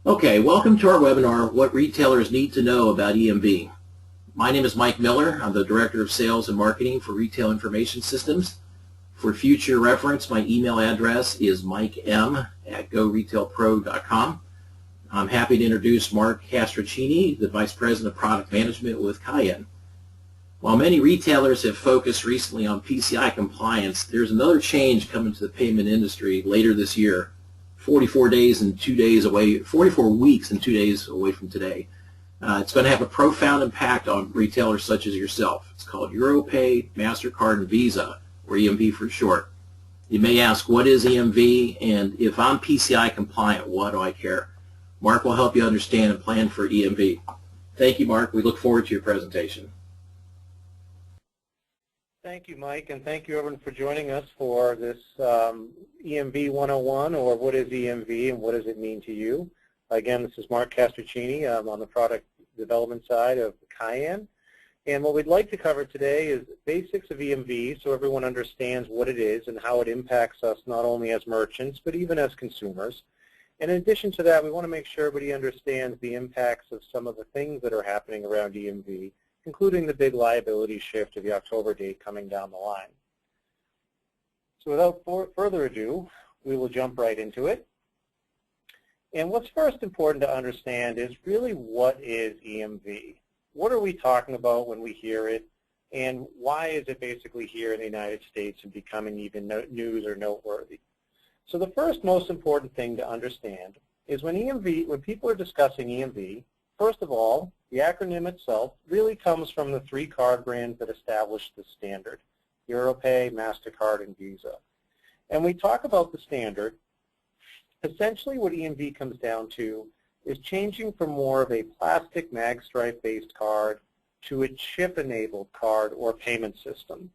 Okay, welcome to our webinar, What Retailers Need to Know About EMV. My name is Mike Miller. I'm the Director of Sales and Marketing for Retail Information Systems. For future reference, my email address is mikem@goretailpro.com. I'm happy to introduce Mark Castrocini, the Vice President of Product Management with Cayenne. While many retailers have focused recently on PCI compliance, there's another change coming to the payment industry later this year. 44 weeks and 2 days away from today. It's going to have a profound impact on retailers such as yourself. It's called EuroPay, MasterCard, and Visa, or EMV for short. You may ask, what is EMV? And if I'm PCI compliant, why do I care? Mark will help you understand and plan for EMV. Thank you, Mark. We look forward to your presentation. Thank you, Mike, and thank you, everyone, for joining us for this EMV 101, or what is EMV and what does it mean to you? Again, this is Mark Castrocini. I'm on the product development side of Cayenne. And what we'd like to cover today is basics of EMV so everyone understands what it is and how it impacts us not only as merchants, but even as consumers. And in addition to that, we want to make sure everybody understands the impacts of some of the things that are happening around EMV, including the big liability shift of the October date coming down the line. So without further ado, we will jump right into it. And what's first important to understand is really, what is EMV? What are we talking about when we hear it? And why is it basically here in the United States and becoming even news or noteworthy? So the first most important thing to understand is when people are discussing EMV, first of all, the acronym itself really comes from the three card brands that established the standard: EuroPay, MasterCard, and Visa. And we talk about the standard. Essentially what EMV comes down to is changing from more of a plastic mag stripe-based card to a chip-enabled card or payment system.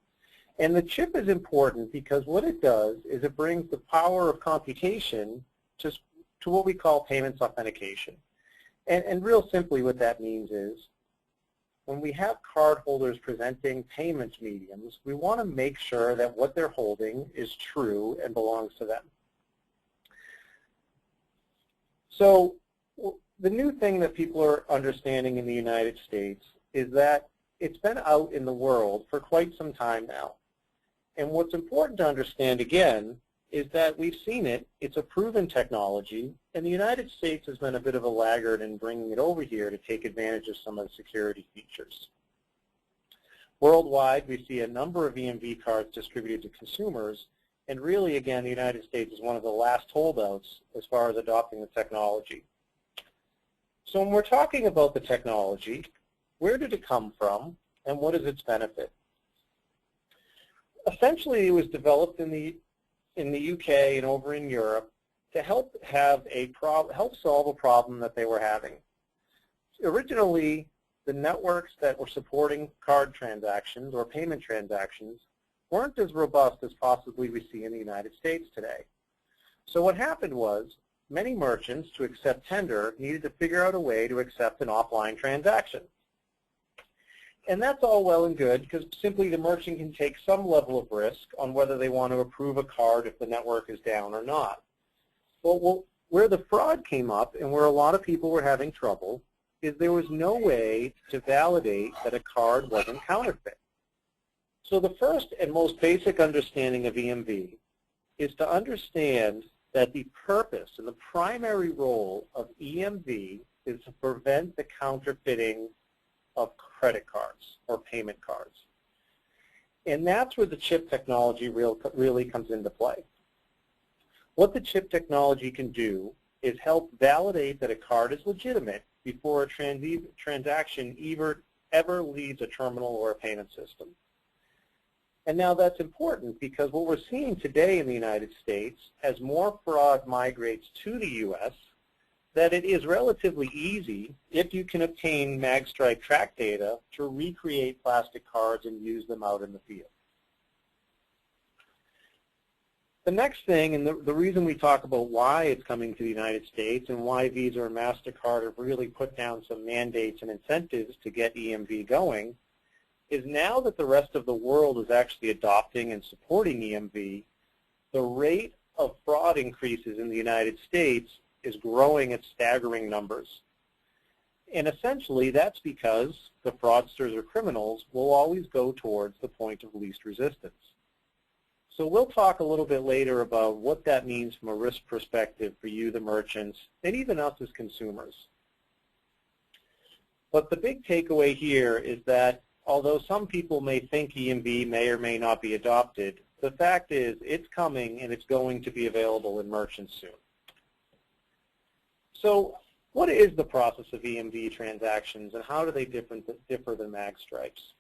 And the chip is important because what it does is it brings the power of computation to what we call payments authentication. And real simply what that means is, when we have cardholders presenting payment mediums, we want to make sure that what they're holding is true and belongs to them. So the new thing that people are understanding in the United States is that it's been out in the world for quite some time now. And what's important to understand, again, is that we've seen it. It's a proven technology, and the United States has been a bit of a laggard in bringing it over here to take advantage of some of the security features. Worldwide, we see a number of EMV cards distributed to consumers, and really, again, the United States is one of the last holdouts as far as adopting the technology. So when we're talking about the technology, where did it come from, and what is its benefit? Essentially, it was developed in the UK and over in Europe to help solve a problem that they were having. Originally, the networks that were supporting card transactions or payment transactions weren't as robust as possibly we see in the United States today. So what happened was, many merchants, to accept tender, needed to figure out a way to accept an offline transaction. And that's all well and good, because simply the merchant can take some level of risk on whether they want to approve a card if the network is down or not. Well, where the fraud came up and where a lot of people were having trouble is there was no way to validate that a card wasn't counterfeit. So the first and most basic understanding of EMV is to understand that the purpose and the primary role of EMV is to prevent the counterfeiting of credit cards or payment cards. And that's where the chip technology really comes into play. What the chip technology can do is help validate that a card is legitimate before a transaction ever leaves a terminal or a payment system. And now that's important because what we're seeing today in the United States, as more fraud migrates to the U.S., that it is relatively easy, if you can obtain magstripe track data, to recreate plastic cards and use them out in the field. The next thing, and the reason we talk about why it's coming to the United States and why Visa and MasterCard have really put down some mandates and incentives to get EMV going, is now that the rest of the world is actually adopting and supporting EMV, the rate of fraud increases in the United States is growing at staggering numbers. And essentially, that's because the fraudsters or criminals will always go towards the point of least resistance. So we'll talk a little bit later about what that means from a risk perspective for you, the merchants, and even us as consumers. But the big takeaway here is that although some people may think EMV may or may not be adopted, the fact is it's coming and it's going to be available in merchants soon. So what is the process of EMV transactions and how do they differ than mag stripes?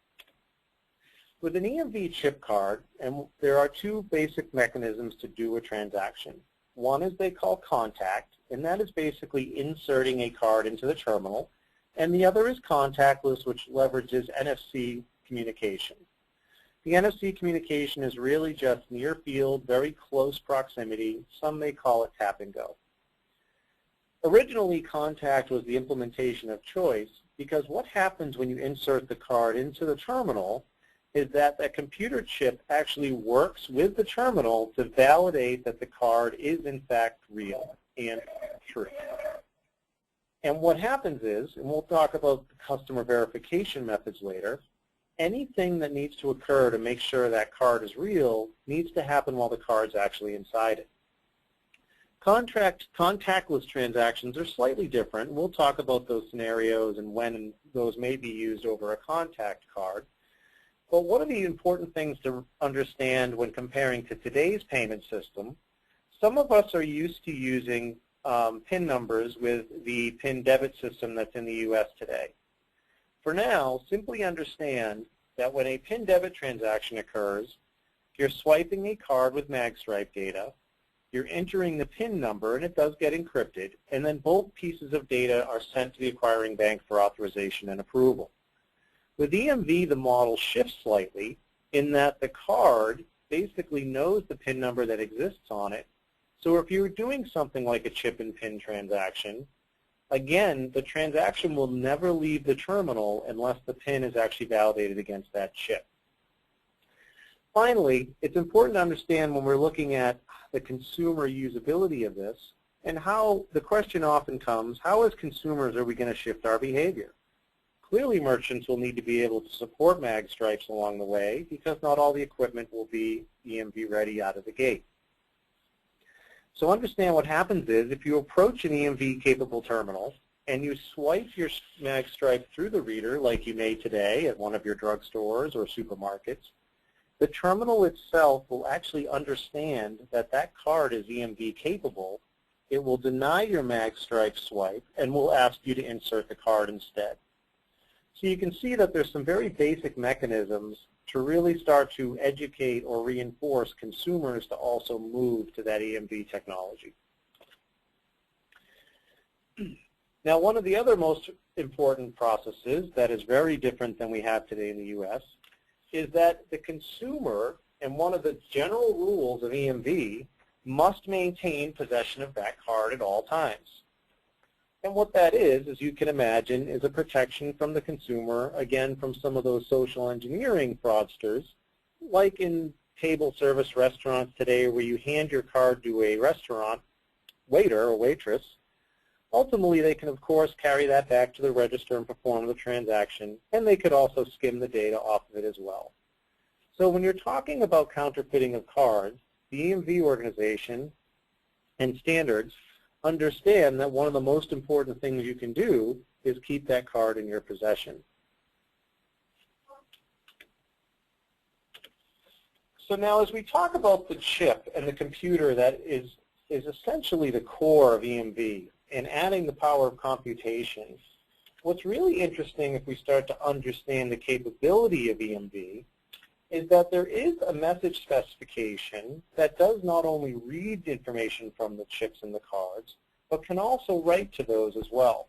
With an EMV chip card, and there are two basic mechanisms to do a transaction. One is they call contact, and that is basically inserting a card into the terminal, and the other is contactless, which leverages NFC communication. The NFC communication is really just near field, very close proximity. Some may call it tap and go. Originally, contact was the implementation of choice because what happens when you insert the card into the terminal is that the computer chip actually works with the terminal to validate that the card is in fact real and true. And what happens is, and we'll talk about the customer verification methods later, anything that needs to occur to make sure that card is real needs to happen while the card's actually inside it. Contactless transactions are slightly different. We'll talk about those scenarios and when those may be used over a contact card. But one of the important things to understand when comparing to today's payment system, some of us are used to using PIN numbers with the PIN debit system that's in the U.S. today. For now, simply understand that when a PIN debit transaction occurs, you're swiping a card with magstripe data, you're entering the PIN number, and it does get encrypted, and then both pieces of data are sent to the acquiring bank for authorization and approval. With EMV, the model shifts slightly in that the card basically knows the PIN number that exists on it. So if you're doing something like a chip and PIN transaction, again, the transaction will never leave the terminal unless the PIN is actually validated against that chip. Finally, it's important to understand when we're looking at the consumer usability of this and how the question often comes, how as consumers are we going to shift our behavior? Clearly, merchants will need to be able to support mag stripes along the way because not all the equipment will be EMV ready out of the gate. So understand what happens is if you approach an EMV capable terminal and you swipe your mag stripe through the reader like you may today at one of your drugstores or supermarkets, the terminal itself will actually understand that that card is EMV capable. It will deny your mag stripe swipe and will ask you to insert the card instead. So you can see that there's some very basic mechanisms to really start to educate or reinforce consumers to also move to that EMV technology. Now, one of the other most important processes that is very different than we have today in the U.S. is that the consumer, and one of the general rules of EMV, must maintain possession of that card at all times. And what that is, as you can imagine, is a protection from the consumer, again, from some of those social engineering fraudsters, like in table service restaurants today where you hand your card to a restaurant waiter or waitress. Ultimately, they can, of course, carry that back to the register and perform the transaction, and they could also skim the data off of it as well. So when you're talking about counterfeiting of cards, the EMV organization and standards understand that one of the most important things you can do is keep that card in your possession. So now as we talk about the chip and the computer that is essentially the core of EMV and adding the power of computation, what's really interesting if we start to understand the capability of EMV is that there is a message specification that does not only read information from the chips and the cards, but can also write to those as well.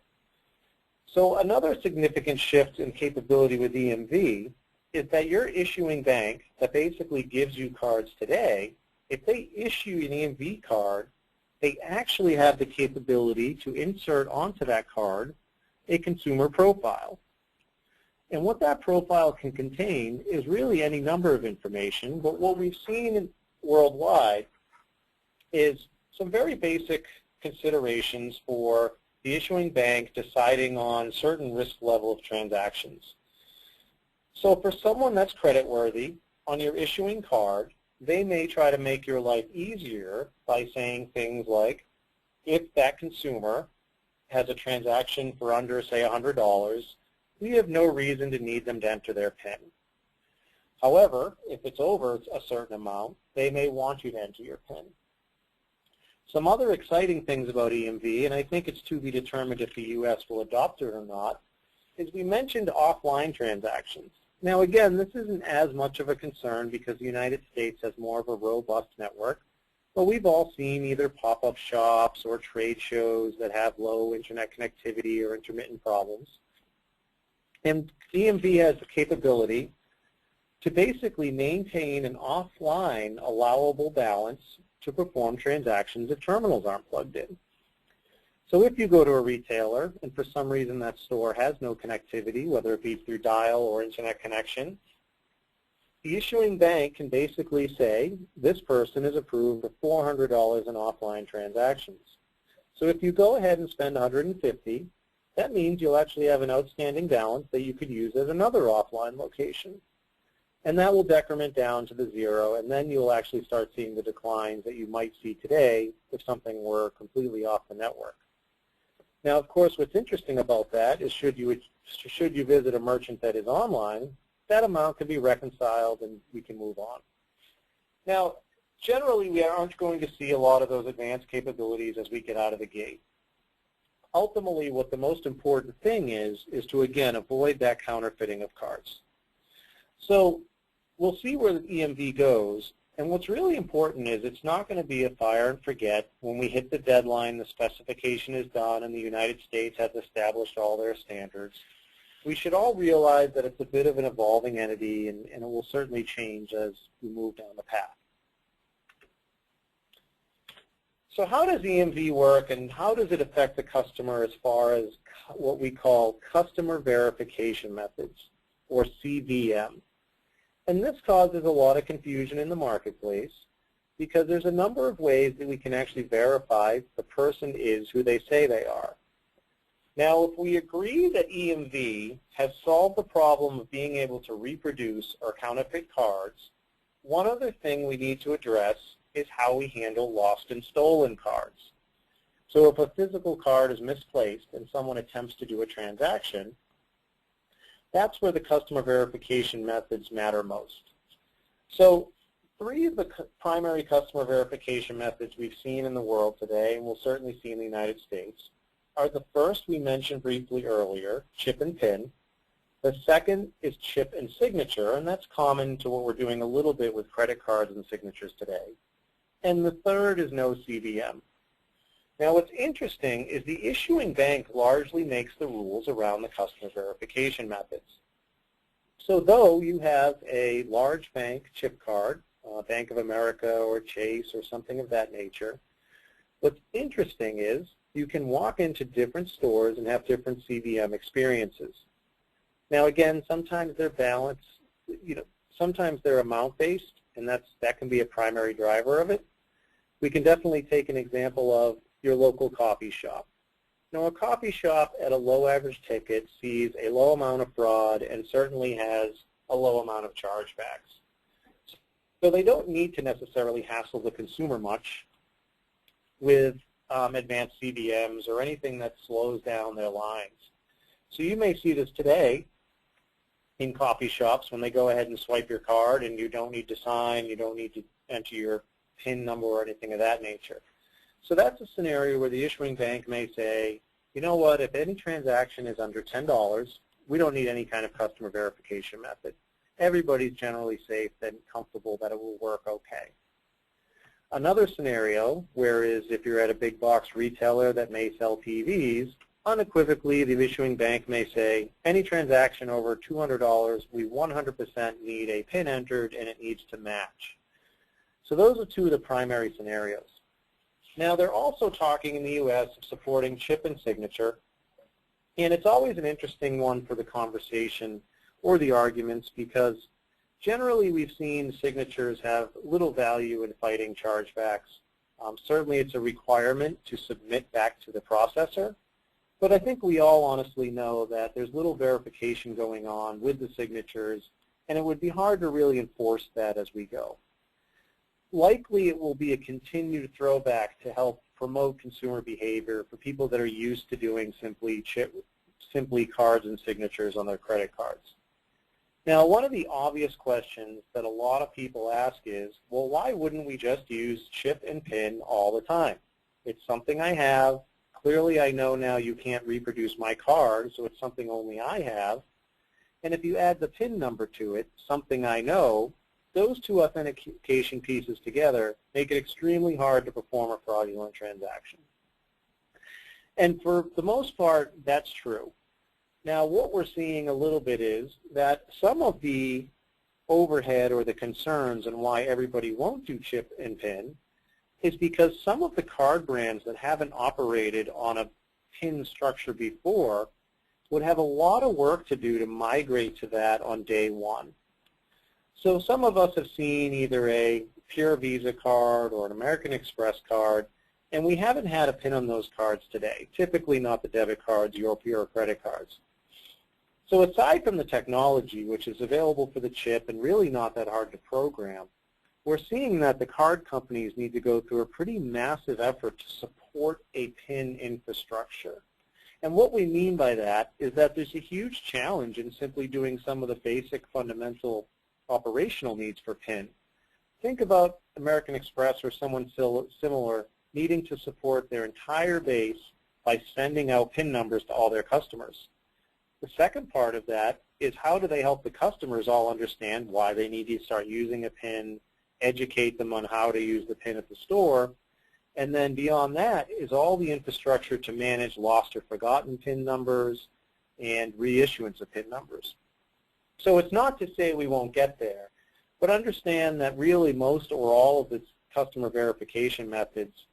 So another significant shift in capability with EMV is that your issuing bank that basically gives you cards today, if they issue an EMV card, they actually have the capability to insert onto that card a consumer profile. And what that profile can contain is really any number of information, but what we've seen worldwide is some very basic considerations for the issuing bank deciding on certain risk level of transactions. So for someone that's creditworthy, on your issuing card, they may try to make your life easier by saying things like, if that consumer has a transaction for under, say, $100, we have no reason to need them to enter their PIN. However, if it's over a certain amount, they may want you to enter your PIN. Some other exciting things about EMV, and I think it's to be determined if the U.S. will adopt it or not, is we mentioned offline transactions. Now again, this isn't as much of a concern because the United States has more of a robust network, but we've all seen either pop-up shops or trade shows that have low internet connectivity or intermittent problems. And EMV has the capability to basically maintain an offline allowable balance to perform transactions if terminals aren't plugged in. So if you go to a retailer and for some reason that store has no connectivity, whether it be through dial or internet connection, the issuing bank can basically say, this person is approved for $400 in offline transactions. So if you go ahead and spend $150, that means you'll actually have an outstanding balance that you could use at another offline location. And that will decrement down to the zero, and then you'll actually start seeing the declines that you might see today if something were completely off the network. Now, of course, what's interesting about that is should you visit a merchant that is online, that amount can be reconciled and we can move on. Now, generally, we aren't going to see a lot of those advanced capabilities as we get out of the gate. Ultimately, what the most important thing is to, again, avoid that counterfeiting of cards. So we'll see where the EMV goes, and what's really important is it's not going to be a fire and forget. When we hit the deadline, the specification is done, and the United States has established all their standards. We should all realize that it's a bit of an evolving entity, and it will certainly change as we move down the path. So how does EMV work, and how does it affect the customer as far as what we call customer verification methods, or CVM? And this causes a lot of confusion in the marketplace because there's a number of ways that we can actually verify the person is who they say they are. Now, if we agree that EMV has solved the problem of being able to reproduce or counterfeit cards, one other thing we need to address is how we handle lost and stolen cards. So if a physical card is misplaced and someone attempts to do a transaction, that's where the customer verification methods matter most. So 3 of the primary customer verification methods we've seen in the world today, and we'll certainly see in the United States, are the first we mentioned briefly earlier, chip and PIN. The second is chip and signature, and that's common to what we're doing a little bit with credit cards and signatures today. And the third is no CVM. Now what's interesting is the issuing bank largely makes the rules around the customer verification methods. So though you have a large bank chip card, Bank of America or Chase or something of that nature, what's interesting is you can walk into different stores and have different CVM experiences. Now again, sometimes they're balanced, sometimes they're amount-based, and that can be a primary driver of it. We can definitely take an example of your local coffee shop. Now, a coffee shop at a low average ticket sees a low amount of fraud and certainly has a low amount of chargebacks. So they don't need to necessarily hassle the consumer much with advanced CVMs or anything that slows down their lines. So you may see this today in coffee shops when they go ahead and swipe your card and you don't need to sign, you don't need to enter your PIN number or anything of that nature. So that's a scenario where the issuing bank may say, you know what, if any transaction is under $10, we don't need any kind of customer verification method. Everybody's generally safe and comfortable that it will work okay. Another scenario, whereas if you're at a big box retailer that may sell TVs, unequivocally the issuing bank may say, any transaction over $200, we 100% need a PIN entered and it needs to match. So those are 2 of the primary scenarios. Now, they're also talking in the U.S. of supporting chip and signature, and it's always an interesting one for the conversation or the arguments because generally we've seen signatures have little value in fighting chargebacks. Certainly it's a requirement to submit back to the processor, but I think we all honestly know that there's little verification going on with the signatures, and it would be hard to really enforce that as we go. Likely it will be a continued throwback to help promote consumer behavior for people that are used to doing simply cards and signatures on their credit cards. Now, one of the obvious questions that a lot of people ask is, well, why wouldn't we just use chip and PIN all the time? It's something I have. Clearly, I know now you can't reproduce my card, so it's something only I have. And if you add the PIN number to it, something I know, those two authentication pieces together make it extremely hard to perform a fraudulent transaction. And for the most part, that's true. Now, what we're seeing a little bit is that some of the overhead or the concerns and why everybody won't do chip and PIN is because some of the card brands that haven't operated on a PIN structure before would have a lot of work to do to migrate to that on day one. So some of us have seen either a pure Visa card or an American Express card, and we haven't had a PIN on those cards today, typically not the debit cards, your pure credit cards. So aside from the technology, which is available for the chip and really not that hard to program, we're seeing that the card companies need to go through a pretty massive effort to support a PIN infrastructure. And what we mean by that is that there's a huge challenge in simply doing some of the basic fundamental operational needs for PIN. Think about American Express or someone similar needing to support their entire base by sending out PIN numbers to all their customers. The second part of that is how do they help the customers all understand why they need to start using a PIN, educate them on how to use the PIN at the store, and then beyond that is all the infrastructure to manage lost or forgotten PIN numbers and reissuance of PIN numbers. So it's not to say we won't get there, but understand that really most or all of the customer verification methods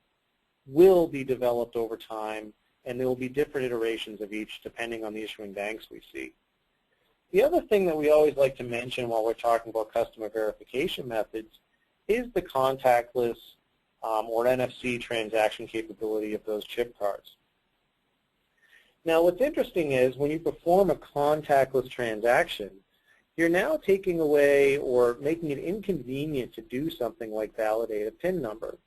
will be developed over time, and there will be different iterations of each depending on the issuing banks we see. The other thing that we always like to mention while we're talking about customer verification methods is the contactless or NFC transaction capability of those chip cards. Now what's interesting is when you perform a contactless transaction, you're now taking away or making it inconvenient to do something like validate a PIN number.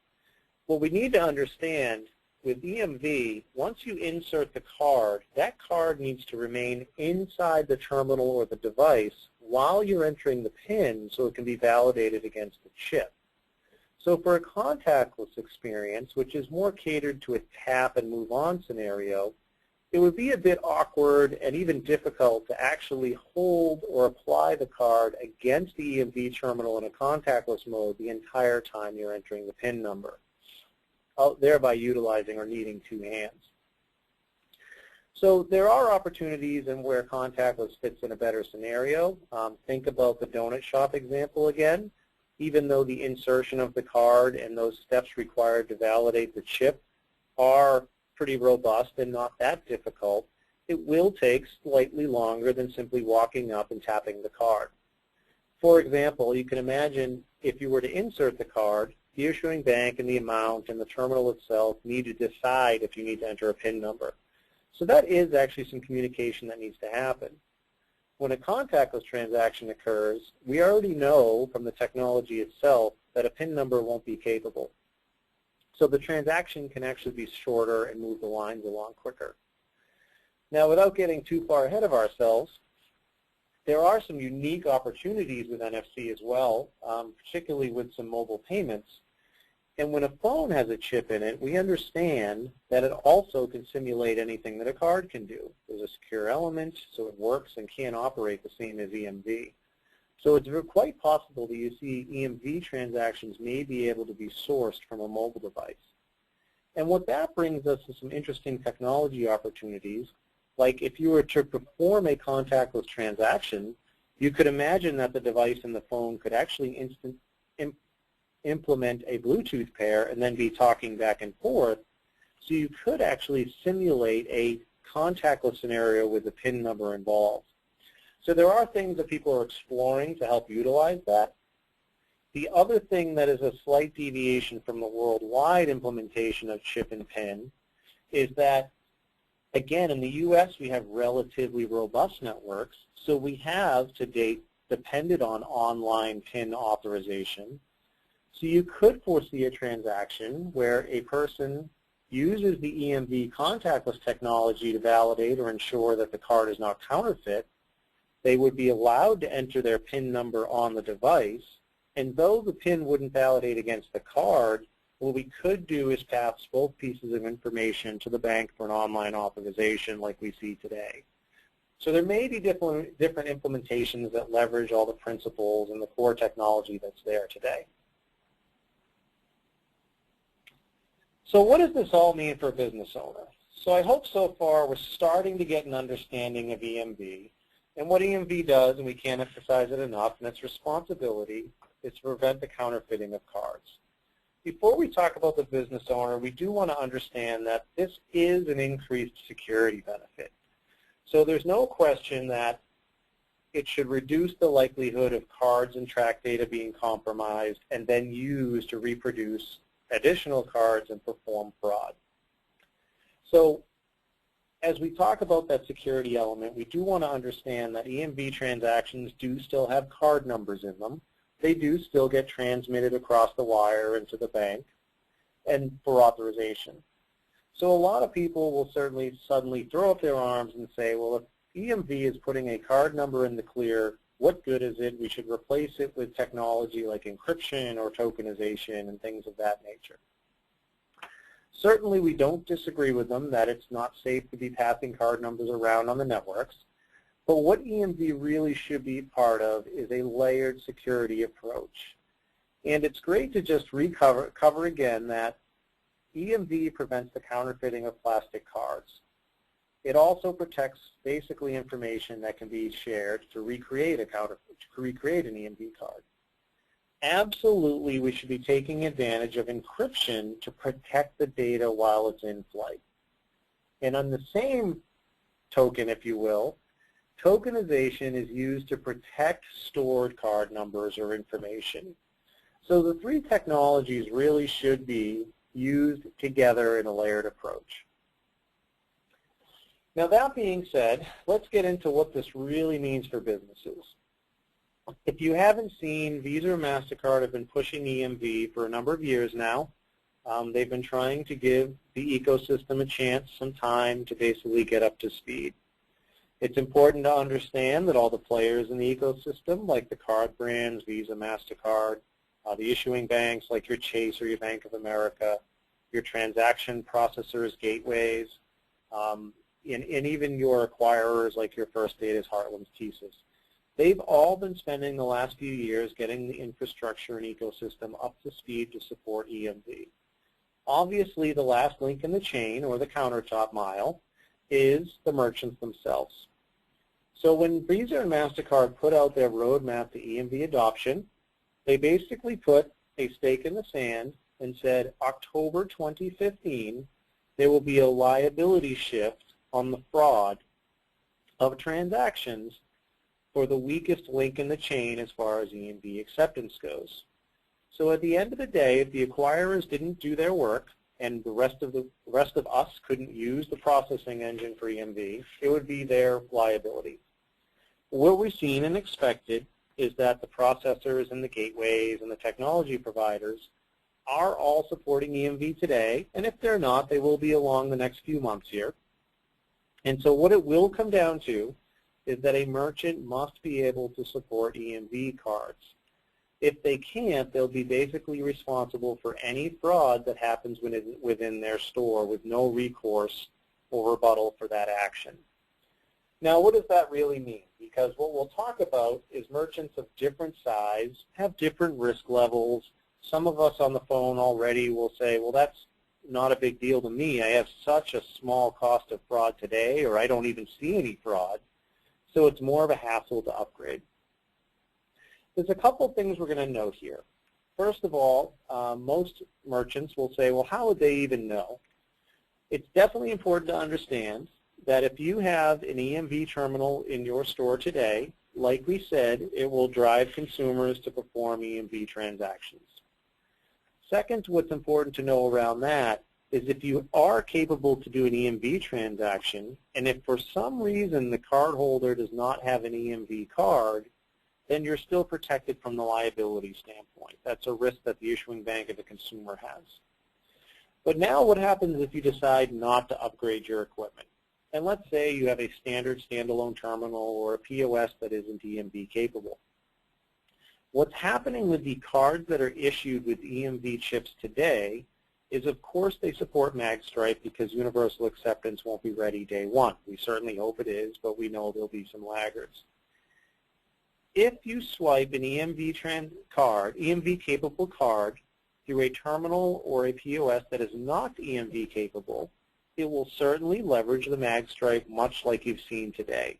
What we need to understand with EMV, once you insert the card, that card needs to remain inside the terminal or the device while you're entering the PIN so it can be validated against the chip. So for a contactless experience, which is more catered to a tap and move on scenario, it would be a bit awkward and even difficult to actually hold or apply the card against the EMV terminal in a contactless mode the entire time you're entering the PIN number, thereby utilizing or needing two hands. So there are opportunities in where contactless fits in a better scenario. Think about the donut shop example again. Even though the insertion of the card and those steps required to validate the chip are pretty robust and not that difficult, it will take slightly longer than simply walking up and tapping the card. For example, you can imagine if you were to insert the card, the issuing bank and the amount and the terminal itself need to decide if you need to enter a PIN number. So that is actually some communication that needs to happen. When a contactless transaction occurs, we already know from the technology itself that a PIN number won't be capable. So the transaction can actually be shorter and move the lines along quicker. Now, without getting too far ahead of ourselves, there are some unique opportunities with NFC as well, particularly with some mobile payments. And when a phone has a chip in it, we understand that it also can simulate anything that a card can do. There's a secure element, so it works and can operate the same as EMV. So it's quite possible that you see EMV transactions may be able to be sourced from a mobile device. And what that brings us to some interesting technology opportunities, like if you were to perform a contactless transaction, you could imagine that the device in the phone could actually implement a Bluetooth pair and then be talking back and forth. So you could actually simulate a contactless scenario with the PIN number involved. So there are things that people are exploring to help utilize that. The other thing that is a slight deviation from the worldwide implementation of chip and PIN is that, again, in the U.S. we have relatively robust networks, so we have to date depended on online PIN authorization. So you could foresee a transaction where a person uses the EMV contactless technology to validate or ensure that the card is not counterfeit. They would be allowed to enter their PIN number on the device, and though the PIN wouldn't validate against the card, what we could do is pass both pieces of information to the bank for an online authorization like we see today. So there may be different implementations that leverage all the principles and the core technology that's there today. So what does this all mean for a business owner? So I hope so far we're starting to get an understanding of EMV and what EMV does, and we can't emphasize it enough, and its responsibility is to prevent the counterfeiting of cards. Before we talk about the business owner, we do want to understand that this is an increased security benefit. So there's no question that it should reduce the likelihood of cards and track data being compromised and then used to reproduce additional cards and perform fraud. So as we talk about that security element, we do want to understand that EMV transactions do still have card numbers in them. They do still get transmitted across the wire into the bank and for authorization. So a lot of people will certainly suddenly throw up their arms and say, well, if EMV is putting a card number in the clear, what good is it? We should replace it with technology like encryption or tokenization and things of that nature. Certainly we don't disagree with them that it's not safe to be passing card numbers around on the networks, but what EMV really should be part of is a layered security approach. And it's great to just cover again that EMV prevents the counterfeiting of plastic cards. It also protects basically information that can be shared to recreate an EMV card. Absolutely, we should be taking advantage of encryption to protect the data while it's in flight. And on the same token, if you will, tokenization is used to protect stored card numbers or information. So the three technologies really should be used together in a layered approach. Now that being said, let's get into what this really means for businesses. If you haven't seen, Visa or MasterCard have been pushing EMV for a number of years now. They've been trying to give the ecosystem a chance, some time to basically get up to speed. It's important to understand that all the players in the ecosystem, like the card brands, Visa, MasterCard, the issuing banks like your Chase or your Bank of America, your transaction processors, gateways, and even your acquirers like your First Data's, Heartland's, TSYS. They've all been spending the last few years getting the infrastructure and ecosystem up to speed to support EMV. Obviously, the last link in the chain, or the countertop mile, is the merchants themselves. So when Visa and MasterCard put out their roadmap to EMV adoption, they basically put a stake in the sand and said October 2015, there will be a liability shift on the fraud of transactions for the weakest link in the chain as far as EMV acceptance goes. So at the end of the day, if the acquirers didn't do their work and the rest of us couldn't use the processing engine for EMV, it would be their liability. What we've seen and expected is that the processors and the gateways and the technology providers are all supporting EMV today, and if they're not, they will be along the next few months here. And so what it will come down to is that a merchant must be able to support EMV cards. If they can't, they'll be basically responsible for any fraud that happens within their store with no recourse or rebuttal for that action. Now, what does that really mean? Because what we'll talk about is merchants of different size have different risk levels. Some of us on the phone already will say, well, that's not a big deal to me. I have such a small cost of fraud today, or I don't even see any fraud. So it's more of a hassle to upgrade. There's a couple things we're going to note here. First of all, most merchants will say, well, how would they even know? It's definitely important to understand that if you have an EMV terminal in your store today, like we said, it will drive consumers to perform EMV transactions. Second, what's important to know around that is if you are capable to do an EMV transaction, and if for some reason the cardholder does not have an EMV card, then you're still protected from the liability standpoint. That's a risk that the issuing bank or the consumer has. But now what happens if you decide not to upgrade your equipment? And let's say you have a standard standalone terminal or a POS that isn't EMV capable. What's happening with the cards that are issued with EMV chips today is, of course, they support magstripe because universal acceptance won't be ready day one. We certainly hope it is, but we know there'll be some laggards. If you swipe an EMV capable card through a terminal or a POS that is not EMV capable, it will certainly leverage the magstripe much like you've seen today.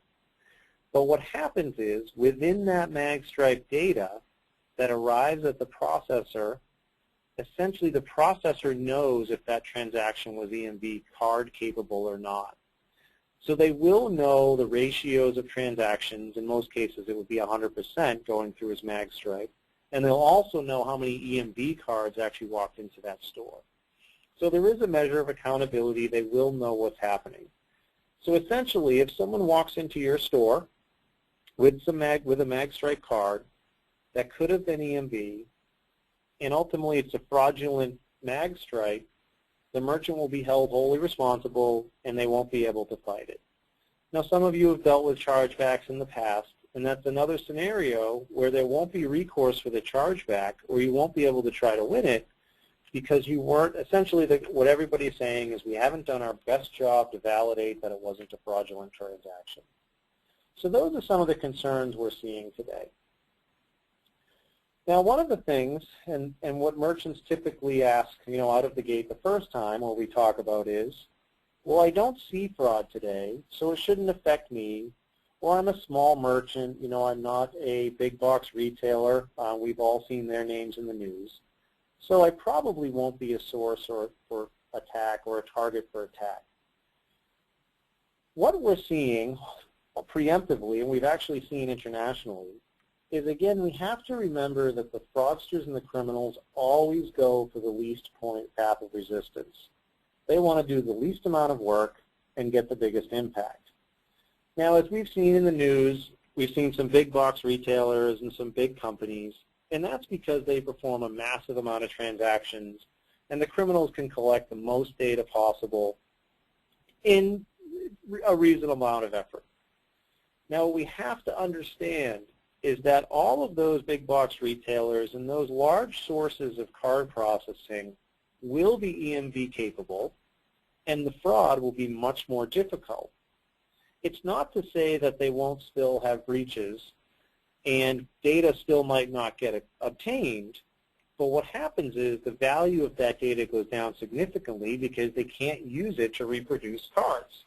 But what happens is, within that magstripe data that arrives at the processor, essentially the processor knows if that transaction was EMV card capable or not. So they will know the ratios of transactions. In most cases, it would be 100% going through his magstripe. And they'll also know how many EMV cards actually walked into that store. So there is a measure of accountability. They will know what's happening. So essentially, if someone walks into your store with a magstripe card that could have been EMV, and ultimately it's a fraudulent magstripe, the merchant will be held wholly responsible and they won't be able to fight it. Now, some of you have dealt with chargebacks in the past, and that's another scenario where there won't be recourse for the chargeback, or you won't be able to try to win it because you weren't, essentially what everybody's saying is we haven't done our best job to validate that it wasn't a fraudulent transaction. So those are some of the concerns we're seeing today. Now, one of the things, and what merchants typically ask, out of the gate the first time, what we talk about is, well, I don't see fraud today, so it shouldn't affect me, or I'm a small merchant, I'm not a big box retailer. We've all seen their names in the news. So I probably won't be a source for attack or a target for attack. What we're seeing preemptively, and we've actually seen internationally, is, again, we have to remember that the fraudsters and the criminals always go for the least path of resistance. They want to do the least amount of work and get the biggest impact. Now, as we've seen in the news, we've seen some big box retailers and some big companies, and that's because they perform a massive amount of transactions, and the criminals can collect the most data possible in a reasonable amount of effort. Now, what we have to understand is that all of those big box retailers and those large sources of card processing will be EMV capable, and the fraud will be much more difficult. It's not to say that they won't still have breaches and data still might not get obtained, but what happens is the value of that data goes down significantly because they can't use it to reproduce cards.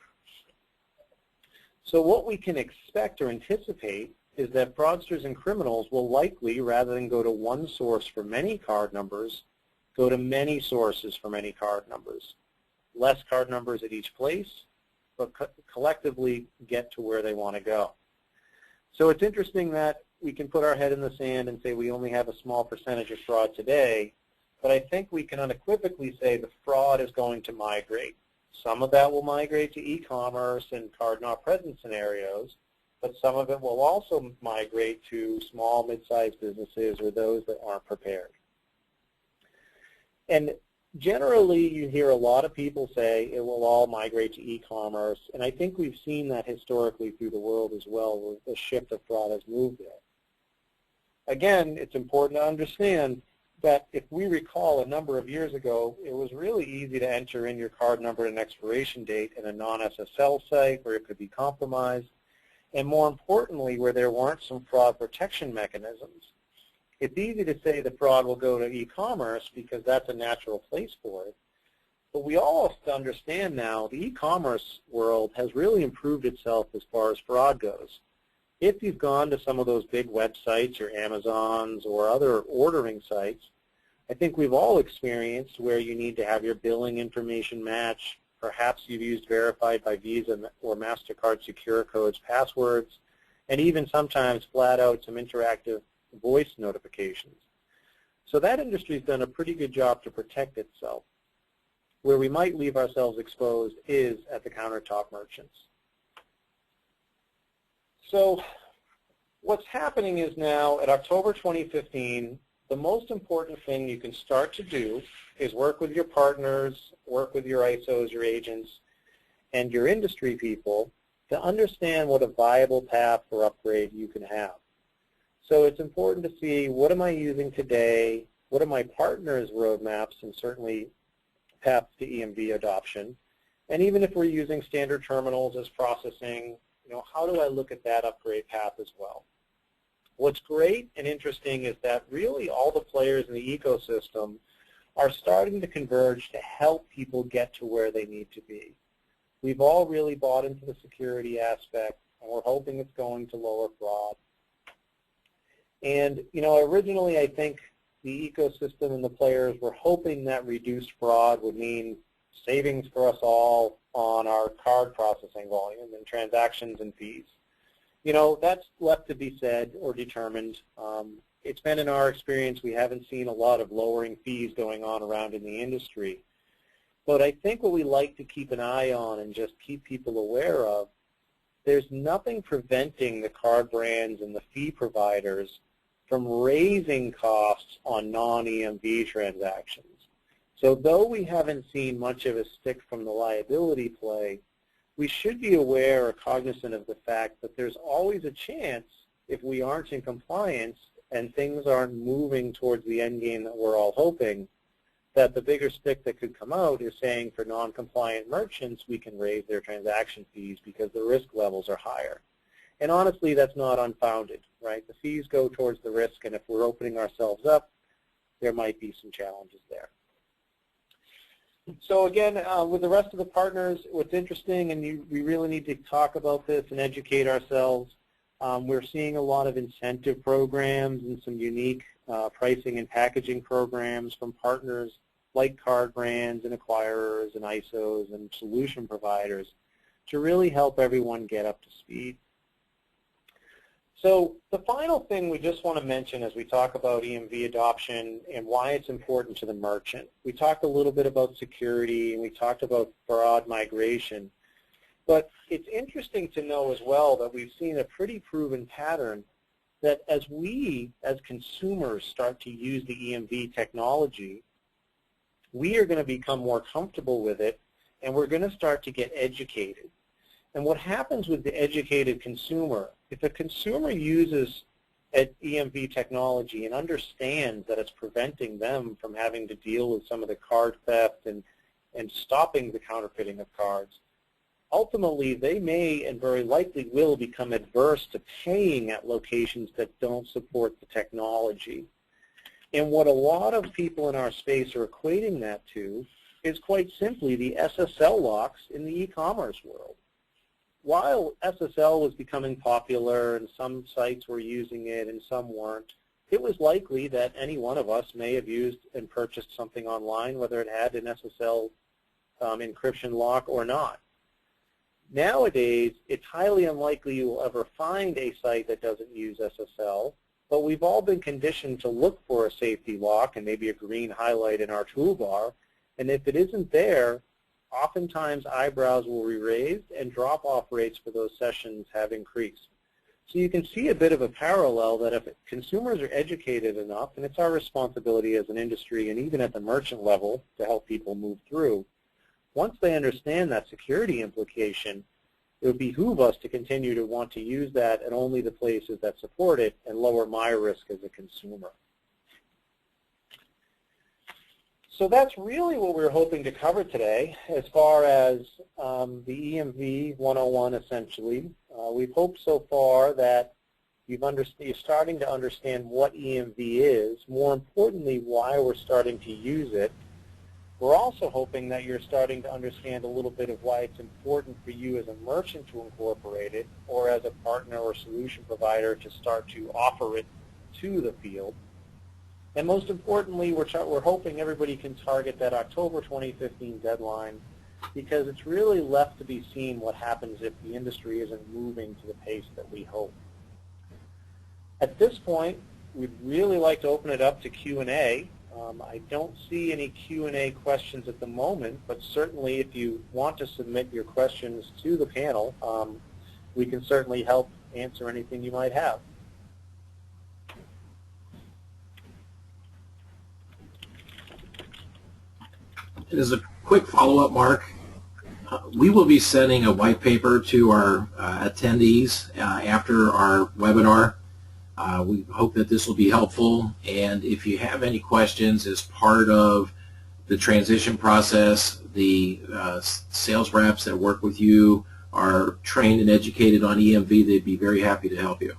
So what we can expect or anticipate is that fraudsters and criminals will likely, rather than go to one source for many card numbers, go to many sources for many card numbers. Less card numbers at each place, but collectively get to where they want to go. So it's interesting that we can put our head in the sand and say we only have a small percentage of fraud today, but I think we can unequivocally say the fraud is going to migrate. Some of that will migrate to e-commerce and card not present scenarios, but some of it will also migrate to small, mid-sized businesses or those that aren't prepared. And generally, you hear a lot of people say it will all migrate to e-commerce, and I think we've seen that historically through the world as well, where the shift of fraud has moved there. Again, it's important to understand that if we recall a number of years ago, it was really easy to enter in your card number and expiration date in a non-SSL site where it could be compromised, and more importantly, where there weren't some fraud protection mechanisms. It's easy to say the fraud will go to e-commerce because that's a natural place for it, but we all have to understand now the e-commerce world has really improved itself as far as fraud goes. If you've gone to some of those big websites, your Amazons or other ordering sites, I think we've all experienced where you need to have your billing information match. Perhaps you've used verified by Visa or MasterCard secure codes passwords, and even sometimes flat out some interactive voice notifications. So that industry's done a pretty good job to protect itself. Where we might leave ourselves exposed is at the countertop merchants. So what's happening is now at October 2015, the most important thing you can start to do is work with your partners, work with your ISOs, your agents, and your industry people to understand what a viable path for upgrade you can have. So it's important to see, what am I using today, what are my partners' roadmaps, and certainly paths to EMV adoption, and even if we're using standard terminals as processing, how do I look at that upgrade path as well? What's great and interesting is that really all the players in the ecosystem are starting to converge to help people get to where they need to be. We've all really bought into the security aspect, and we're hoping it's going to lower fraud. And, originally I think the ecosystem and the players were hoping that reduced fraud would mean savings for us all on our card processing volume and transactions and fees. That's left to be said or determined. It's been in our experience we haven't seen a lot of lowering fees going on around in the industry. But I think what we like to keep an eye on and just keep people aware of, there's nothing preventing the card brands and the fee providers from raising costs on non-EMV transactions. So though we haven't seen much of a stick from the liability play, we should be aware or cognizant of the fact that there's always a chance, if we aren't in compliance and things aren't moving towards the end game that we're all hoping, that the bigger stick that could come out is saying for non-compliant merchants we can raise their transaction fees because the risk levels are higher. And honestly, that's not unfounded, right? The fees go towards the risk, and if we're opening ourselves up, there might be some challenges there. So again, with the rest of the partners, what's interesting, and we really need to talk about this and educate ourselves, we're seeing a lot of incentive programs and some unique pricing and packaging programs from partners like card brands and acquirers and ISOs and solution providers to really help everyone get up to speed. So the final thing we just want to mention as we talk about EMV adoption and why it's important to the merchant. We talked a little bit about security and we talked about fraud migration. But it's interesting to know as well that we've seen a pretty proven pattern that as we, as consumers, start to use the EMV technology, we are going to become more comfortable with it, and we're going to start to get educated. And what happens with the educated consumer, if a consumer uses EMV technology and understands that it's preventing them from having to deal with some of the card theft and stopping the counterfeiting of cards, ultimately they may and very likely will become adverse to paying at locations that don't support the technology. And what a lot of people in our space are equating that to is quite simply the SSL locks in the e-commerce world. While SSL was becoming popular and some sites were using it and some weren't, it was likely that any one of us may have used and purchased something online, whether it had an SSL encryption lock or not. Nowadays, it's highly unlikely you will ever find a site that doesn't use SSL, but we've all been conditioned to look for a safety lock and maybe a green highlight in our toolbar, and if it isn't there, oftentimes eyebrows will be raised and drop-off rates for those sessions have increased. So you can see a bit of a parallel that if consumers are educated enough, and it's our responsibility as an industry and even at the merchant level to help people move through, once they understand that security implication, it would behoove us to continue to want to use that at only the places that support it and lower my risk as a consumer. So that's really what we're hoping to cover today as far as the EMV 101 essentially. We've hoped so far that you're starting to understand what EMV is, more importantly why we're starting to use it. We're also hoping that you're starting to understand a little bit of why it's important for you as a merchant to incorporate it or as a partner or solution provider to start to offer it to the field. And most importantly, we're hoping everybody can target that October 2015 deadline because it's really left to be seen what happens if the industry isn't moving to the pace that we hope. At this point, we'd really like to open it up to Q&A. I don't see any Q&A questions at the moment, but certainly if you want to submit your questions to the panel, we can certainly help answer anything you might have. As a quick follow-up, Mark, we will be sending a white paper to our attendees after our webinar. We hope that this will be helpful, and if you have any questions as part of the transition process, the sales reps that work with you are trained and educated on EMV. They'd be very happy to help you.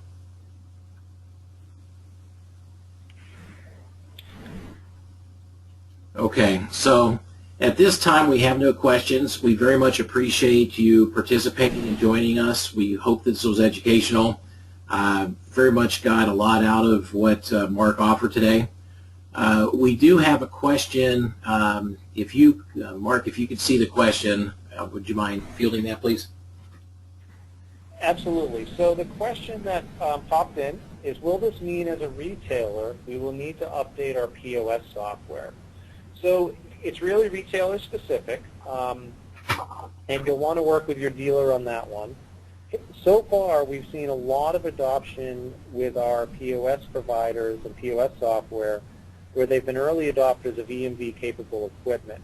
Okay, so at this time we have no questions. We very much appreciate you participating and joining us. We hope this was educational. Very much got a lot out of what Mark offered today. We do have a question. If you, Mark, if you could see the question, would you mind fielding that, please? Absolutely. So the question that popped in is, will this mean as a retailer we will need to update our POS software? So it's really retailer specific, and you'll want to work with your dealer on that one. So far, we've seen a lot of adoption with our POS providers and POS software where they've been early adopters of EMV-capable equipment.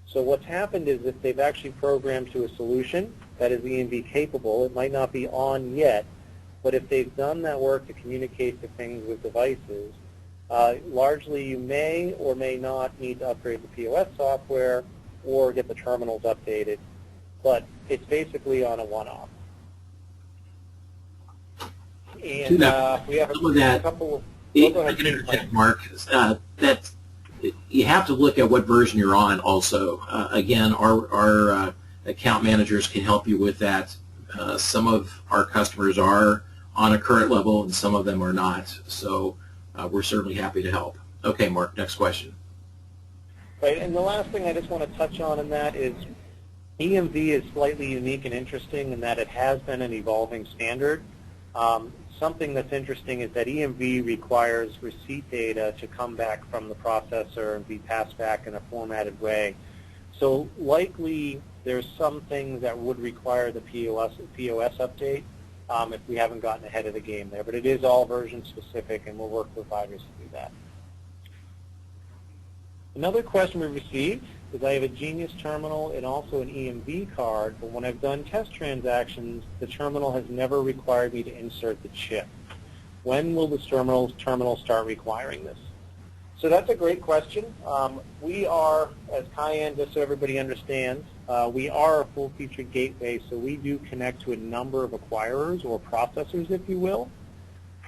So what's happened is that they've actually programmed to a solution that is EMV-capable. It might not be on yet, but if they've done that work to communicate to things with devices, largely you may or may not need to upgrade the POS software or get the terminals updated, but it's basically on a one-off. And we have a couple of... I can interject, Mark. That you have to look at what version you're on also. Again, our account managers can help you with that. Some of our customers are on a current level and some of them are not. So we're certainly happy to help. Okay, Mark, next question. Right, and the last thing I just want to touch on in that is EMV is slightly unique and interesting in that it has been an evolving standard. Something that's interesting is that EMV requires receipt data to come back from the processor and be passed back in a formatted way. So likely there's some things that would require the POS update if we haven't gotten ahead of the game there. But it is all version specific, and we'll work with providers to do that. Another question we received is, I have a Genius terminal and also an EMV card, but when I've done test transactions, the terminal has never required me to insert the chip. When will this terminal start requiring this? So that's a great question. We are, as Cayenne, just so everybody understands, we are a full-featured gateway, so we do connect to a number of acquirers or processors, if you will.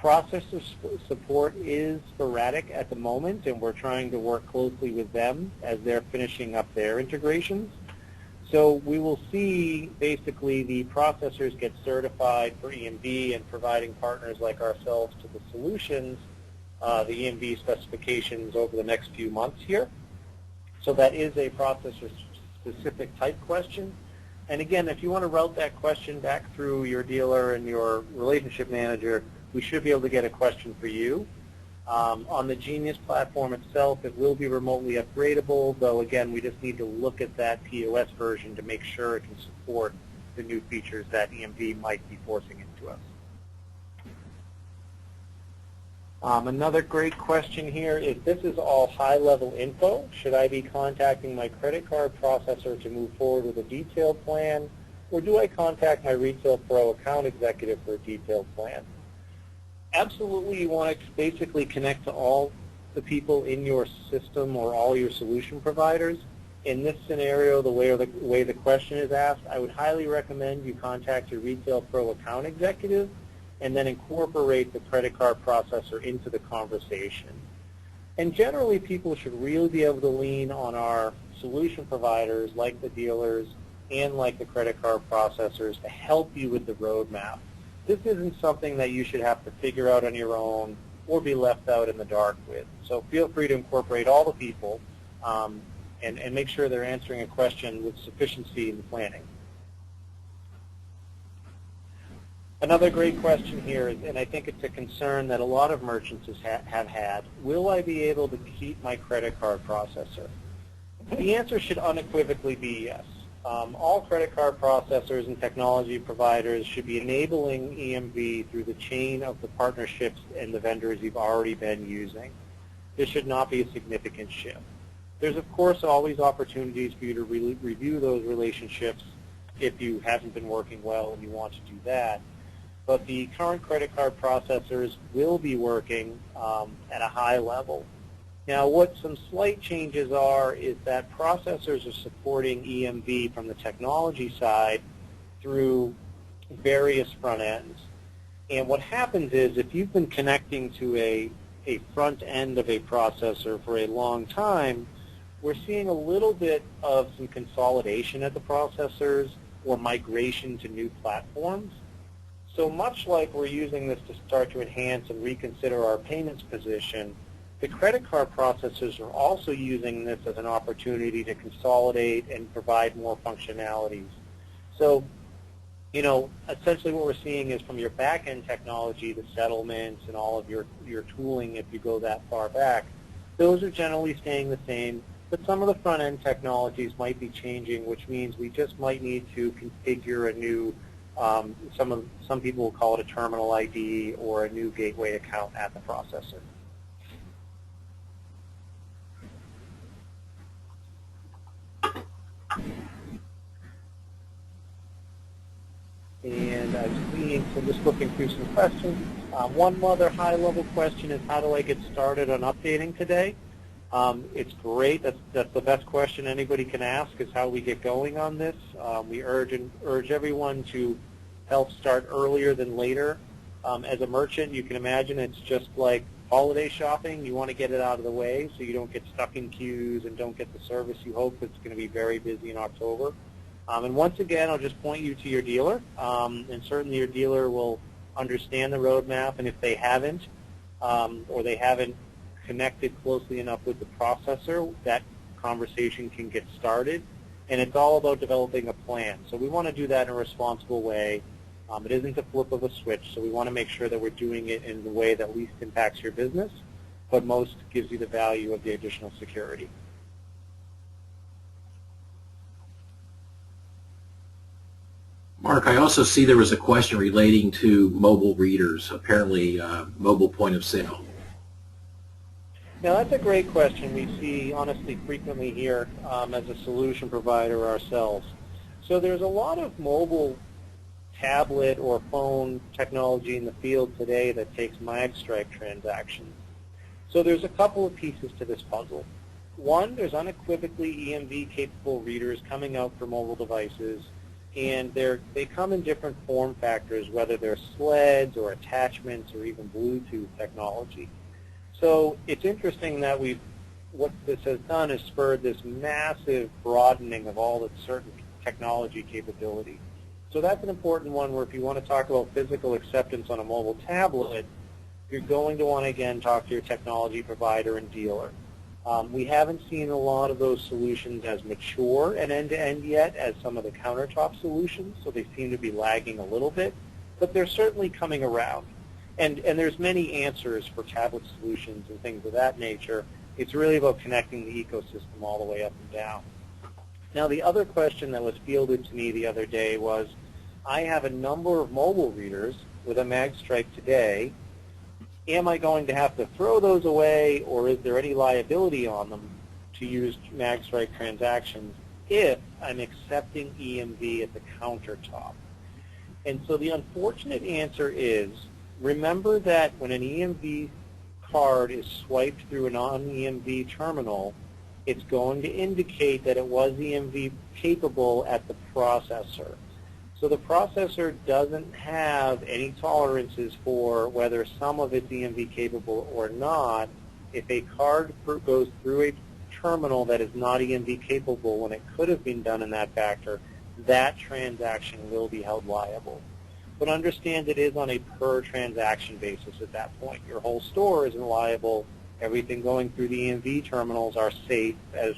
Processor support is sporadic at the moment, and we're trying to work closely with them as they're finishing up their integrations. So we will see basically the processors get certified for EMV and providing partners like ourselves to the solutions, the EMV specifications over the next few months here. So that is a processor-specific type question. And again, if you want to route that question back through your dealer and your relationship manager, we should be able to get a question for you. On the Genius platform itself, it will be remotely upgradable, though again, we just need to look at that POS version to make sure it can support the new features that EMV might be forcing into us. Another great question here is, this is all high-level info. Should I be contacting my credit card processor to move forward with a detailed plan, or do I contact my Retail Pro account executive for a detailed plan? Absolutely, you want to basically connect to all the people in your system or all your solution providers. In this scenario, the way the question is asked, I would highly recommend you contact your Retail Pro account executive and then incorporate the credit card processor into the conversation. And generally, people should really be able to lean on our solution providers like the dealers and like the credit card processors to help you with the roadmap. This isn't something that you should have to figure out on your own or be left out in the dark with. So feel free to incorporate all the people and make sure they're answering a question with sufficiency in the planning. Another great question here, and I think it's a concern that a lot of merchants have had, will I be able to keep my credit card processor? The answer should unequivocally be yes. All credit card processors and technology providers should be enabling EMV through the chain of the partnerships and the vendors you've already been using. This should not be a significant shift. There's, of course, always opportunities for you to review those relationships if you haven't been working well and you want to do that. But the current credit card processors will be working at a high level. Now, what some slight changes are is that processors are supporting EMV from the technology side through various front ends. And what happens is if you've been connecting to a front end of a processor for a long time, we're seeing a little bit of some consolidation at the processors or migration to new platforms. So much like we're using this to start to enhance and reconsider our payments position, the credit card processors are also using this as an opportunity to consolidate and provide more functionalities. So, you know, essentially what we're seeing is from your back-end technology, the settlements and all of your tooling, if you go that far back, those are generally staying the same, but some of the front-end technologies might be changing, which means we just might need to configure a new, some people will call it a terminal ID or a new gateway account at the processor. And I'm seeing, so just looking through some questions. One other high-level question is, how do I get started on updating today? It's great. That's the best question anybody can ask, is how we get going on this. We urge everyone to help start earlier than later. As a merchant, you can imagine it's just like holiday shopping. You want to get it out of the way so you don't get stuck in queues and don't get the service you hope. It's going to be very busy in October. And once again, I'll just point you to your dealer, and certainly your dealer will understand the roadmap, and if they haven't, or they haven't connected closely enough with the processor, that conversation can get started, and it's all about developing a plan. So we want to do that in a responsible way. It isn't a flip of a switch, so we want to make sure that we're doing it in the way that least impacts your business, but most gives you the value of the additional security. Mark, I also see there was a question relating to mobile readers, apparently mobile point of sale. Now, that's a great question we see, honestly, frequently here as a solution provider ourselves. So there's a lot of mobile tablet or phone technology in the field today that takes magstripe transactions. So there's a couple of pieces to this puzzle. One, there's unequivocally EMV-capable readers coming out for mobile devices, and they come in different form factors, whether they're sleds or attachments or even Bluetooth technology. So it's interesting that what this has done is spurred this massive broadening of all the certain technology capability. So that's an important one where if you want to talk about physical acceptance on a mobile tablet, you're going to want to, again, talk to your technology provider and dealer. We haven't seen a lot of those solutions as mature and end-to-end yet as some of the countertop solutions, so they seem to be lagging a little bit, but they're certainly coming around. And there's many answers for tablet solutions and things of that nature. It's really about connecting the ecosystem all the way up and down. Now, the other question that was fielded to me the other day was, I have a number of mobile readers with a magstripe today. Am I going to have to throw those away, or is there any liability on them to use magstripe transactions if I'm accepting EMV at the countertop? And so the unfortunate answer is, remember that when an EMV card is swiped through a non-EMV terminal, it's going to indicate that it was EMV capable at the processor. So the processor doesn't have any tolerances for whether some of it's EMV capable or not. If a card goes through a terminal that is not EMV capable when it could have been done in that factor, that transaction will be held liable. But understand it is on a per transaction basis at that point. Your whole store isn't liable. Everything going through the EMV terminals are safe as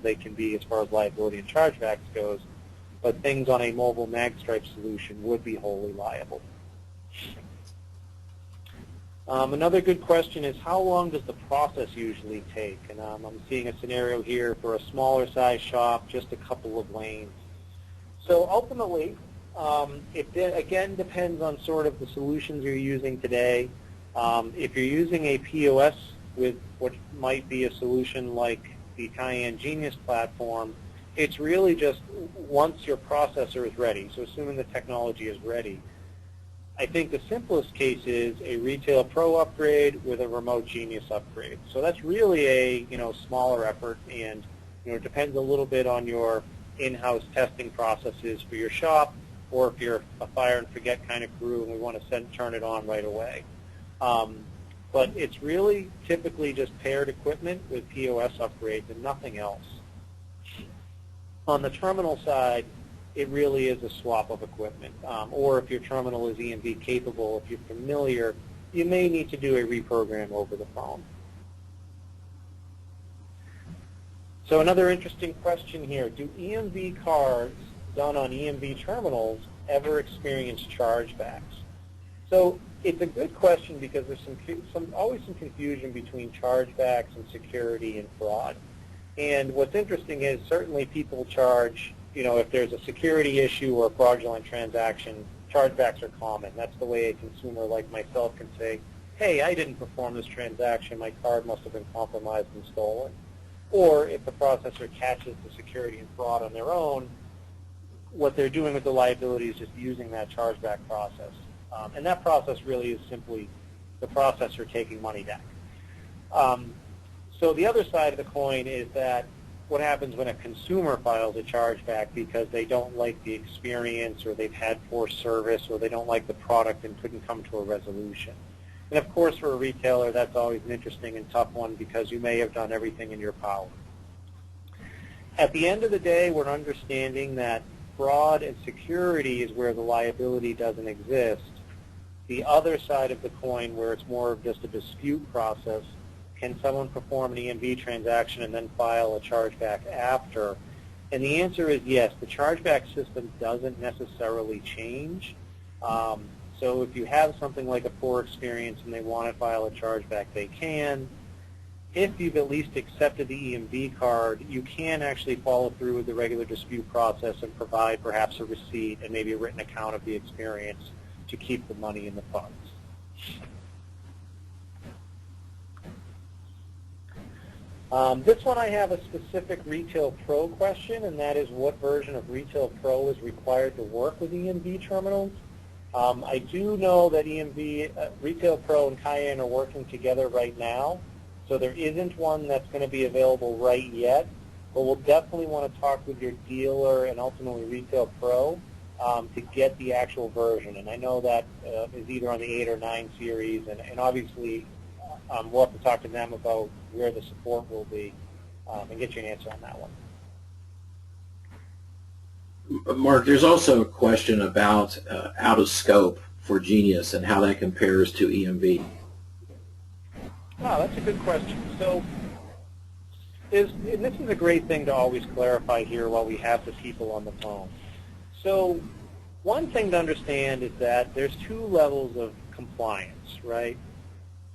they can be as far as liability and chargebacks goes. But things on a mobile magstripe solution would be wholly liable. Another good question is, how long does the process usually take? And I'm seeing a scenario here for a smaller size shop, just a couple of lanes. So ultimately, it again depends on sort of the solutions you're using today. If you're using a POS with what might be a solution like the Cayenne Genius platform, it's really just once your processor is ready, so assuming the technology is ready. I think the simplest case is a Retail Pro upgrade with a Remote Genius upgrade. So that's really a smaller effort, and it depends a little bit on your in-house testing processes for your shop, or if you're a fire and forget kind of crew and we want to turn it on right away. But it's really typically just paired equipment with POS upgrades and nothing else. On the terminal side, it really is a swap of equipment. Or if your terminal is EMV capable, if you're familiar, you may need to do a reprogram over the phone. So another interesting question here, do EMV cards done on EMV terminals ever experience chargebacks? So it's a good question because there's always some confusion between chargebacks and security and fraud. And what's interesting is certainly people charge, if there's a security issue or a fraudulent transaction, chargebacks are common. That's the way a consumer like myself can say, hey, I didn't perform this transaction, my card must have been compromised and stolen. Or if the processor catches the security and fraud on their own, what they're doing with the liability is just using that chargeback process. And that process really is simply the processor taking money back. So the other side of the coin is that what happens when a consumer files a chargeback because they don't like the experience, or they've had poor service, or they don't like the product and couldn't come to a resolution. And of course for a retailer that's always an interesting and tough one because you may have done everything in your power. At the end of the day, we're understanding that fraud and security is where the liability doesn't exist. The other side of the coin, where it's more of just a dispute process, can someone perform an EMV transaction and then file a chargeback after? And the answer is yes. The chargeback system doesn't necessarily change. So if you have something like a poor experience and they want to file a chargeback, they can. If you've at least accepted the EMV card, you can actually follow through with the regular dispute process and provide perhaps a receipt and maybe a written account of the experience to keep the money in the funds. This one I have a specific Retail Pro question, and that is what version of Retail Pro is required to work with EMV terminals. I do know that Retail Pro and Cayenne are working together right now, so there isn't one that's going to be available right yet, but we'll definitely want to talk with your dealer and ultimately Retail Pro to get the actual version. And I know that is either on the 8 or 9 series, and obviously we'll have to talk to them about where the support will be and get you an answer on that one. Mark, there's also a question about out of scope for Genius and how that compares to EMV. Oh, that's a good question. So, and this is a great thing to always clarify here while we have the people on the phone. So, one thing to understand is that there's 2 levels of compliance, right?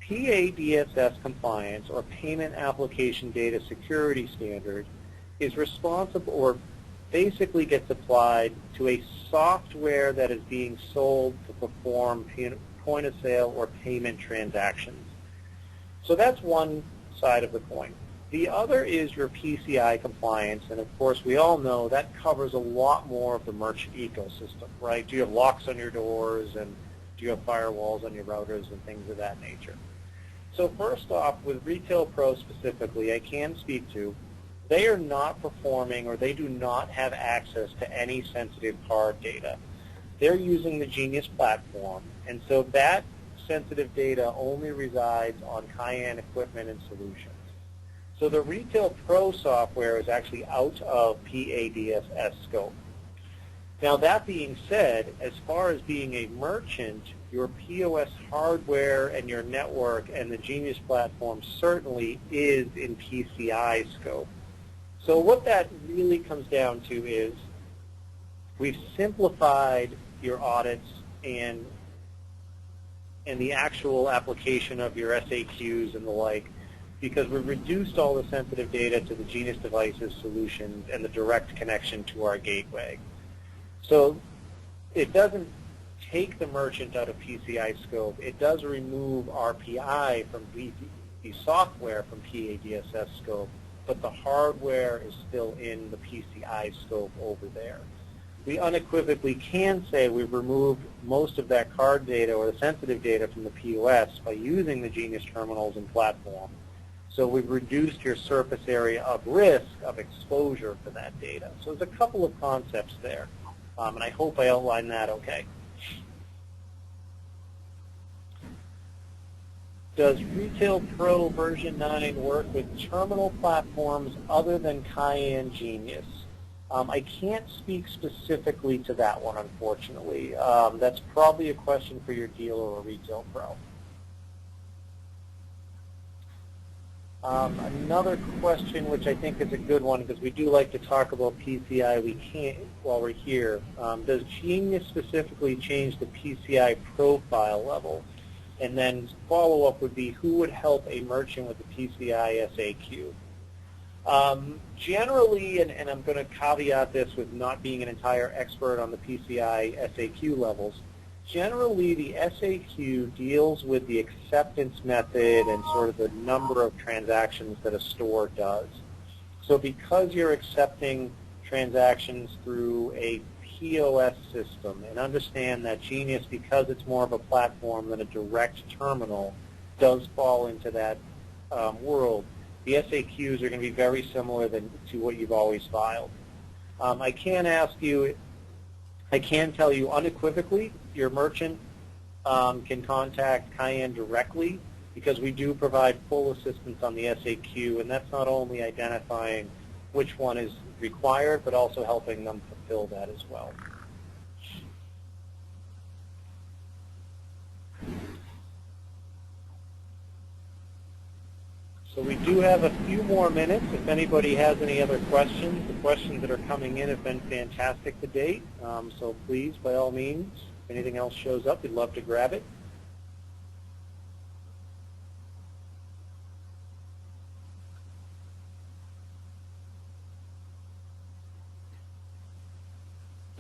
PADSS compliance, or Payment Application Data Security Standard, is responsible, or basically gets applied to a software that is being sold to perform point of sale or payment transactions. So that's one side of the coin. The other is your PCI compliance, and of course we all know that covers a lot more of the merchant ecosystem, right? Do you have locks on your doors, and do you have firewalls on your routers and things of that nature? So first off, with Retail Pro specifically, I can speak to, they are not performing, or they do not have access to any sensitive card data. They're using the Genius platform, and so that sensitive data only resides on Cayenne equipment and solutions. So the Retail Pro software is actually out of PADSS scope. Now that being said, as far as being a merchant, your POS hardware and your network and the Genius platform certainly is in PCI scope. So what that really comes down to is we've simplified your audits and and the actual application of your SAQs and the like, because we've reduced all the sensitive data to the Genius Devices solution and the direct connection to our gateway. So it doesn't take the merchant out of PCI scope. It does remove RPI from the software from PADSS scope, but the hardware is still in the PCI scope over there. We unequivocally can say we've removed most of that card data or the sensitive data from the POS by using the Genius terminals and platform. So we've reduced your surface area of risk of exposure for that data. So there's a couple of concepts there, and I hope I outlined that okay. Does Retail Pro version 9 work with terminal platforms other than Cayenne Genius? I can't speak specifically to that one, unfortunately. That's probably a question for your dealer or Retail Pro. Another question, which I think is a good one, because we do like to talk about PCI while we're here. Does Genius specifically change the PCI profile level? And then follow-up would be, who would help a merchant with the PCI SAQ? Generally, and I'm going to caveat this with not being an entire expert on the PCI SAQ levels, generally the SAQ deals with the acceptance method and sort of the number of transactions that a store does. So because you're accepting transactions through a POS system, and understand that Genius, because it's more of a platform than a direct terminal, does fall into that world, the SAQs are going to be very similar to what you've always filed. I can tell you unequivocally, your merchant can contact Cayenne directly, because we do provide full assistance on the SAQ, and that's not only identifying which one is required, but also helping them fulfill that as well. So we do have a few more minutes. If anybody has any other questions, the questions that are coming in have been fantastic to date. So please, by all means, if anything else shows up, we'd love to grab it.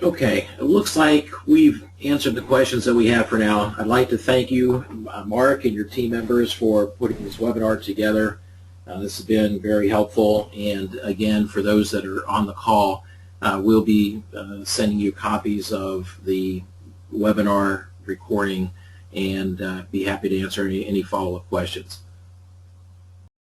Okay, it looks like we've answered the questions that we have for now. I'd like to thank you, Mark, and your team members for putting this webinar together. This has been very helpful, and again, for those that are on the call, we'll be sending you copies of the webinar recording, and be happy to answer any follow-up questions.